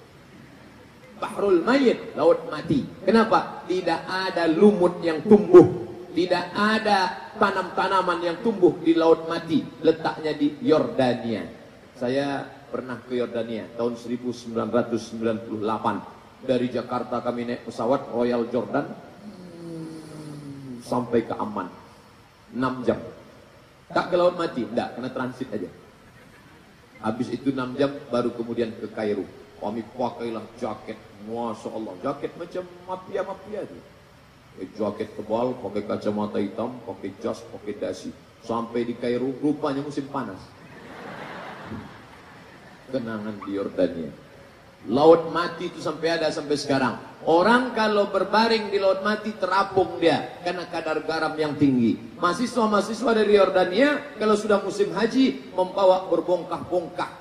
[SPEAKER 1] Bahrul Mayyit, laut mati. Kenapa? Tidak ada lumut yang tumbuh, tidak ada tanam-tanaman yang tumbuh di laut mati. Letaknya di Yordania. Saya pernah ke Yordania tahun 1998. Dari Jakarta kami naik pesawat Royal Jordan sampai ke Amman 6 jam. Tak ke laut mati, enggak, kena transit aja. Habis itu 6 jam baru kemudian ke Kairo. Kami pakailah jaket, Masya Allah, jaket macam mafia-mafia tu. Jaket tebal, pakai kacamata hitam, pakai jas, pakai dasi. Sampai di Kairo, rupanya musim panas. Kenangan di Yordania. Laut mati itu sampai ada sampai sekarang. Orang kalau berbaring di laut mati terapung dia karena kadar garam yang tinggi. Mahasiswa-mahasiswa dari Yordania kalau sudah musim haji membawa berbongkah-bongkah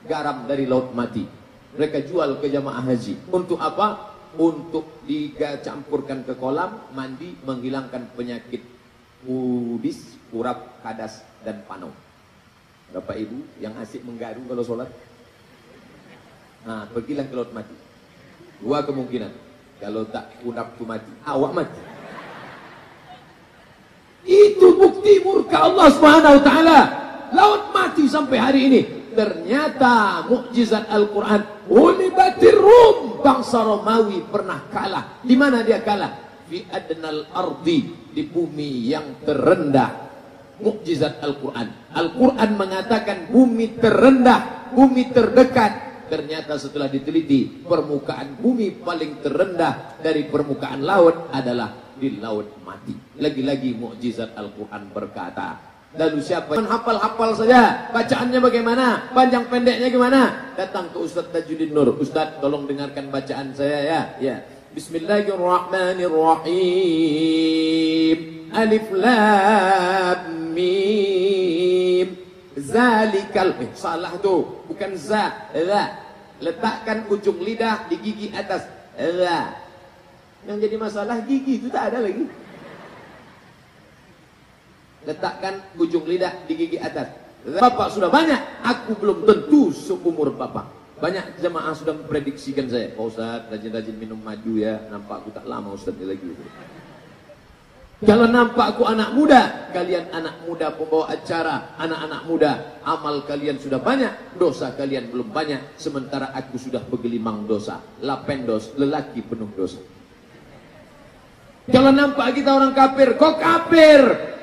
[SPEAKER 1] garam dari laut mati. Mereka jual ke jamaah haji. Untuk apa? Untuk dicampurkan ke kolam mandi menghilangkan penyakit kudis, kurap, kadas dan panau. Bapak Ibu yang asik menggaru kalau sholat. Nah, pergilah ke laut mati. 2 kemungkinan. Kalau tak kunap tu mati, awak mati. Itu bukti murka Allah Subhanahu wa taala. Laut mati sampai hari ini. Ternyata mukjizat Al-Qur'an. Ulibatir Rum, bangsa Romawi pernah kalah. Di mana dia kalah? Fi adnal ardi, di bumi yang terendah. Mukjizat Al-Qur'an. Al-Qur'an mengatakan bumi terendah, bumi terdekat. Ternyata setelah diteliti, permukaan bumi paling terendah dari permukaan laut adalah di laut mati. Lagi-lagi mukjizat Al-Quran berkata. Lalu siapa yang hafal-hafal saja, bacaannya bagaimana, panjang pendeknya gimana? Datang ke Ustaz Tajuddin Nur. Ustaz, tolong dengarkan bacaan saya ya. Bismillahirrahmanirrahim. Alif Lam Mim. Zalikal, salah tuh, bukan za, la. Letakkan ujung lidah di gigi atas, la. Yang jadi masalah gigi itu tak ada lagi. Letakkan ujung lidah di gigi atas. Bapak sudah banyak, aku belum tentu seumur bapak. Banyak jemaah sudah memprediksikan saya, Pak Ustaz, rajin-rajin minum madu ya, nampak aku tak lama Ustaz lagi. Kalau nampak aku anak muda, kalian anak muda pembawa acara, anak-anak muda, amal kalian sudah banyak, dosa kalian belum banyak, sementara aku sudah bergelimang dosa, lapendos, lelaki penuh dosa. Kalau nampak kita orang kafir, kau kafir,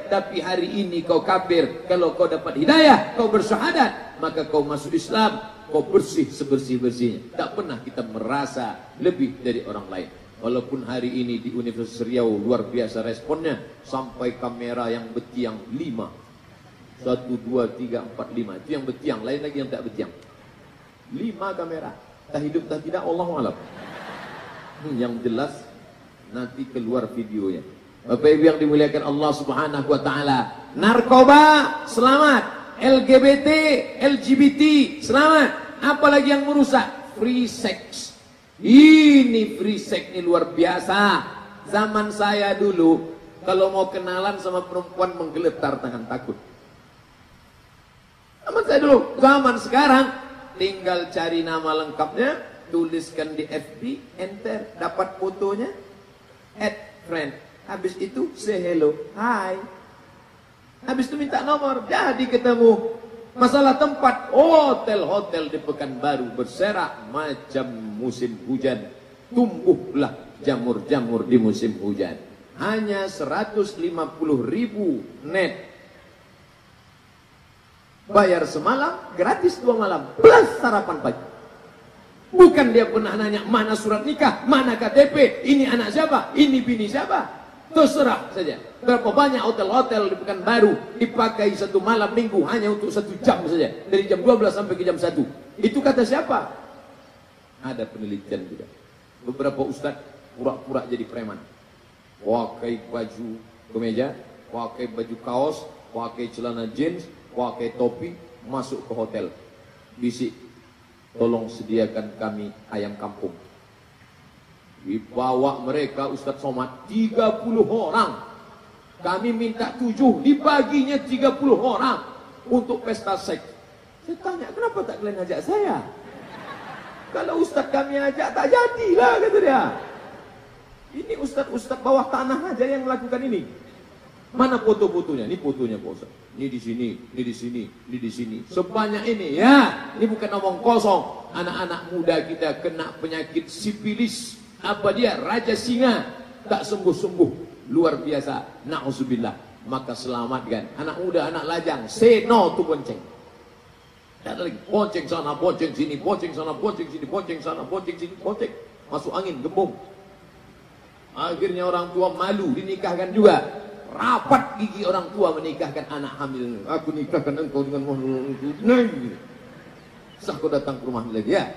[SPEAKER 1] tapi hari ini kau kafir. Kalau kau dapat hidayah, kau bersyahadat, maka kau masuk Islam, kau bersih sebersih-bersihnya. Tak pernah kita merasa lebih dari orang lain. Walaupun hari ini di Universitas Riau luar biasa responnya, sampai kamera yang betiang 5. 1, 2, 3, 4, 5. Itu yang betiang, lain lagi yang tak betiang. 5 kamera. Tak hidup tak tidak, Allahu'alam. Yang jelas nanti keluar videonya. Bapak Ibu yang dimuliakan Allah Subhanahu wa taala. Narkoba, selamat. LGBT, selamat. Apalagi yang merusak? Free sex. Ini free sex ini luar biasa. Zaman saya dulu, kalau mau kenalan sama perempuan menggeletar tangan takut. Zaman saya dulu. Zaman sekarang, tinggal cari nama lengkapnya, tuliskan di FB, enter, dapat fotonya, add friend. Habis itu say hello, hi. Habis itu minta nomor, jadi ketemu. Masalah tempat, hotel-hotel di Pekanbaru berserak macam musim hujan. Tumbuhlah jamur-jamur di musim hujan. Hanya 150.000 net. Bayar semalam, gratis 2 malam, plus sarapan pagi. Bukan dia pernah nanya, mana surat nikah, mana KTP, ini anak siapa, ini bini siapa. Terserah saja. Berapa banyak hotel-hotel di Pekanbaru dipakai 1 malam minggu hanya untuk 1 jam saja. Dari jam 12 sampai ke jam 1. Itu kata siapa? Ada penelitian juga. Beberapa ustaz pura-pura jadi preman. Pakai baju kemeja, pakai baju kaos, pakai celana jeans, pakai topi, masuk ke hotel. Bisik, tolong sediakan kami ayam kampung. Dibawa mereka Ustaz Somad 30 orang. Kami minta 7, dibaginya 30 orang untuk pesta seks. Saya tanya, kenapa tak kalian ajak saya? Kalau Ustaz kami ajak tak jadilah, kata dia. Ini Ustaz-Ustaz bawah tanah aja yang melakukan ini. Mana foto-fotonya? Ini fotonya Pak Ustaz. Ini di sini, ini di sini, ini di sini. Sebanyak ini ya. Ini bukan omong kosong. Anak-anak muda kita kena penyakit sipilis. Apa dia? Raja singa. Tak sembuh-sembuh. Luar biasa. Na'udzubillah. maka selamatkan. Anak muda, anak lajang, say no to bonceng. Tak ada lagi, bonceng sana, bonceng sini, bonceng sana, bonceng sini, bonceng sana, bonceng sini, bonceng. Masuk angin, gembung. Akhirnya orang tua malu, dinikahkan juga. Rapat gigi orang tua menikahkan anak hamil. Aku nikahkan engkau dengan sah kau datang ke rumah lagi ya.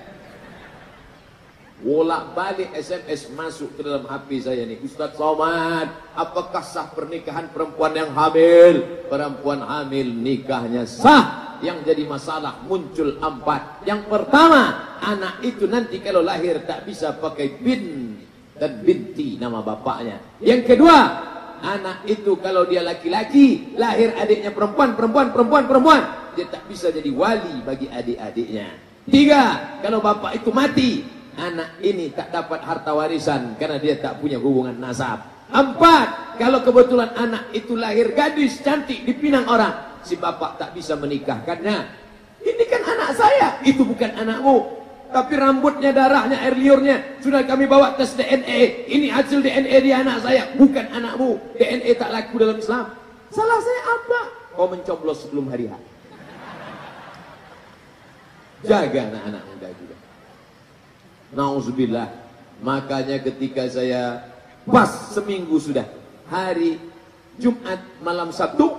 [SPEAKER 1] Bolak balik SMS masuk ke dalam HP saya nih, Ustaz Somad, apakah sah pernikahan perempuan yang hamil? Perempuan hamil nikahnya sah. Yang jadi masalah muncul 4. Yang pertama, anak itu nanti kalau lahir tak bisa pakai bin dan binti nama bapaknya. Yang kedua, anak itu kalau dia laki-laki, lahir adiknya perempuan, dia tak bisa jadi wali bagi adik-adiknya. 3, kalau bapak itu mati, anak ini tak dapat harta warisan karena dia tak punya hubungan nasab. 4, kalau kebetulan anak itu lahir gadis cantik dipinang orang, si bapak tak bisa menikahkannya. Ini kan anak saya, itu bukan anakmu. Tapi rambutnya, darahnya, air liurnya sudah kami bawa tes DNA. Ini hasil DNA di anak saya, bukan anakmu. DNA tak laku dalam Islam. Salah saya apa? Kau mencoblos sebelum hari H. Jaga anak-anak muda juga. Nauzubillah. Makanya ketika saya pas seminggu sudah, hari Jumat malam Sabtu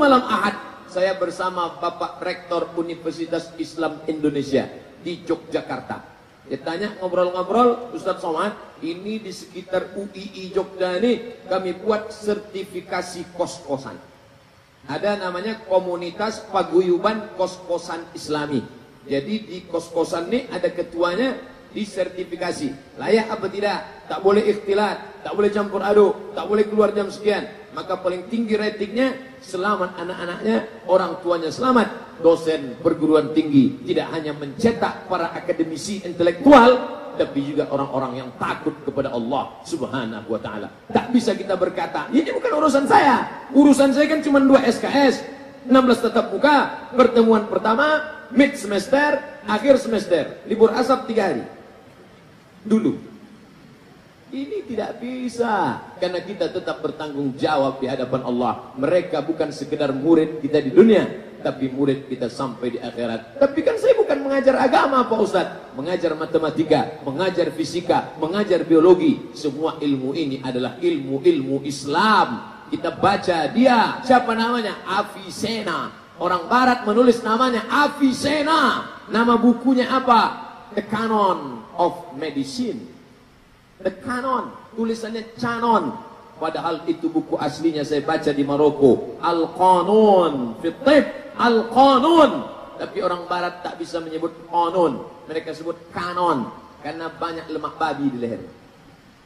[SPEAKER 1] malam Ahad, saya bersama Bapak Rektor Universitas Islam Indonesia di Yogyakarta. Dia tanya, ngobrol-ngobrol, Ustaz Somad, ini di sekitar UII Jogja ini kami buat sertifikasi kos-kosan. Ada namanya komunitas paguyuban kos-kosan Islami. Jadi di kos-kosan ini ada ketuanya, disertifikasi. Layak apa tidak? Tak boleh ikhtilat, tak boleh campur aduk, tak boleh keluar jam sekian. Maka paling tinggi ratingnya, selamat anak-anaknya, orang tuanya selamat. Dosen perguruan tinggi tidak hanya mencetak para akademisi intelektual, tapi juga orang-orang yang takut kepada Allah Subhanahu wa ta'ala. Tak bisa kita berkata, ini bukan urusan saya. Urusan saya kan cuma 2 SKS, 16 tetap muka, pertemuan pertama, mid semester, akhir semester, libur asap 3 hari. Dulu. Ini tidak bisa, karena kita tetap bertanggung jawab di hadapan Allah. Mereka bukan sekedar murid kita di dunia, tapi murid kita sampai di akhirat. Tapi kan saya bukan mengajar agama Pak Ustadz, mengajar matematika, mengajar fisika, mengajar biologi. Semua ilmu ini adalah ilmu-ilmu Islam. Kita baca dia, siapa namanya? Avicenna. Orang Barat menulis namanya Avicenna. Nama bukunya apa? The Canon of Medicine. The Canon, tulisannya Canon. Padahal itu buku aslinya saya baca di Maroko. Al-Qanun fit Tib, Al-Qanun. Tapi orang Barat tak bisa menyebut Qanun. Mereka sebut Canon karena banyak lemak babi di leher.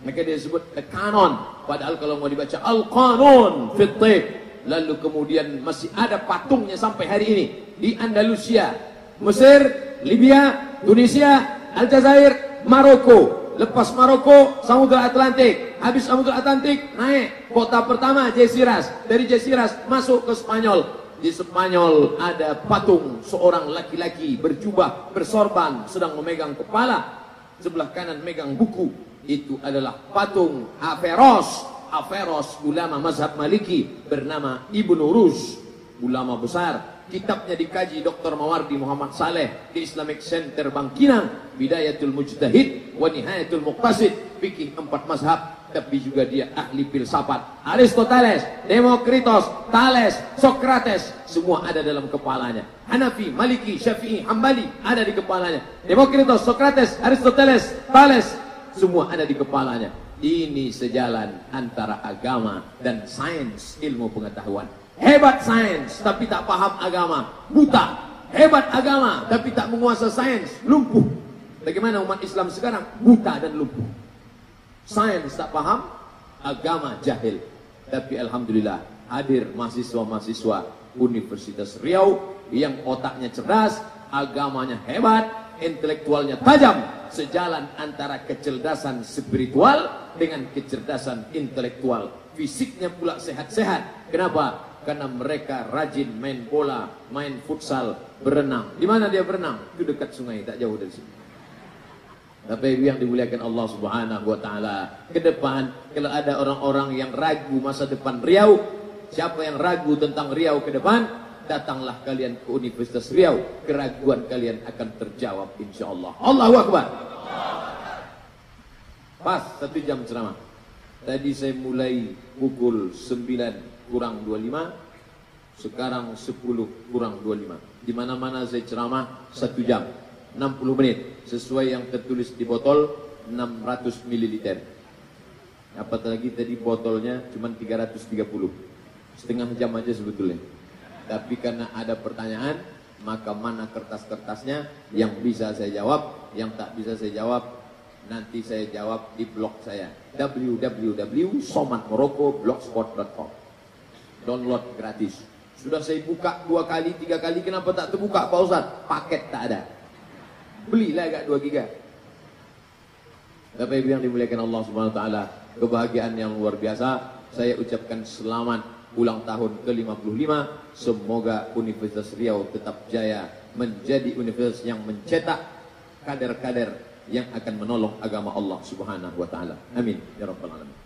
[SPEAKER 1] Maka dia sebut The Canon. Padahal kalau mau dibaca Al-Qanun fit Tib. Lalu kemudian masih ada patungnya sampai hari ini di Andalusia, Mesir, Libya, Tunisia, Aljazair, Maroko. Lepas Maroko, Samudra Atlantik. Habis Samudra Atlantik, naik kota pertama Algeciras. Dari Algeciras masuk ke Spanyol. Di Spanyol ada patung seorang laki-laki berjubah, bersorban, sedang memegang kepala. Sebelah kanan megang buku. Itu adalah patung Averroes. Averroes, ulama mazhab Maliki, bernama Ibnu Rushd, ulama besar. Kitabnya dikaji Dr. Mawardi Muhammad Saleh di Islamic Center Bangkinang, Bidayatul Mujtahid wa Nihayatul Muqtasid, fikih 4 mazhab. Tapi juga dia ahli filsafat. Aristoteles, Demokritos, Thales, Socrates, semua ada dalam kepalanya. Hanafi, Maliki, Syafi'i, Hambali ada di kepalanya. Demokritos, Socrates, Aristoteles, Thales, semua ada di kepalanya. Ini sejalan antara agama dan sains, ilmu pengetahuan. Hebat sains tapi tak paham agama, buta. Hebat agama tapi tak menguasai sains, lumpuh. Bagaimana umat Islam sekarang? Buta dan lumpuh. Sains tak paham, agama jahil. Tapi alhamdulillah hadir mahasiswa-mahasiswa Universitas Riau yang otaknya cerdas, agamanya hebat, intelektualnya tajam. Sejalan antara kecerdasan spiritual dengan kecerdasan intelektual. Fisiknya pula sehat-sehat. Kenapa? Karena mereka rajin main bola, main futsal, berenang. Di mana dia berenang? Itu dekat sungai, tak jauh dari sini. Tapi yang dimuliakan Allah Subhanahu wa taala, ke depan kalau ada orang-orang yang ragu masa depan Riau, Siapa yang ragu tentang Riau ke depan, datanglah kalian ke Universitas Riau. Keraguan kalian akan terjawab insyaallah. Allahu Akbar. Pas 1 jam ceramah. Tadi saya mulai pukul 9 kurang 25, sekarang 10 kurang 25. Di mana-mana saya ceramah 1 jam, 60 menit, sesuai yang tertulis di botol 600 ml. Apatah lagi tadi botolnya cuma 330. Setengah jam aja sebetulnya. Tapi karena ada pertanyaan, maka mana kertas-kertasnya yang bisa saya jawab, yang tak bisa saya jawab nanti saya jawab di blog saya www.somatmorocco.blogspot.com. Download gratis. Sudah saya buka 2 kali, 3 kali, kenapa tak terbuka Pak Ustaz? Paket tak ada. Belilah agak 2 giga. Bapak Ibu yang dimuliakan Allah Subhanahu wa taala, kebahagiaan yang luar biasa. Saya ucapkan selamat ulang tahun ke-55. Semoga Universitas Riau tetap jaya menjadi universitas yang mencetak kader-kader yang akan menolong agama Allah Subhanahu wa taala. Amin ya rabbal alamin.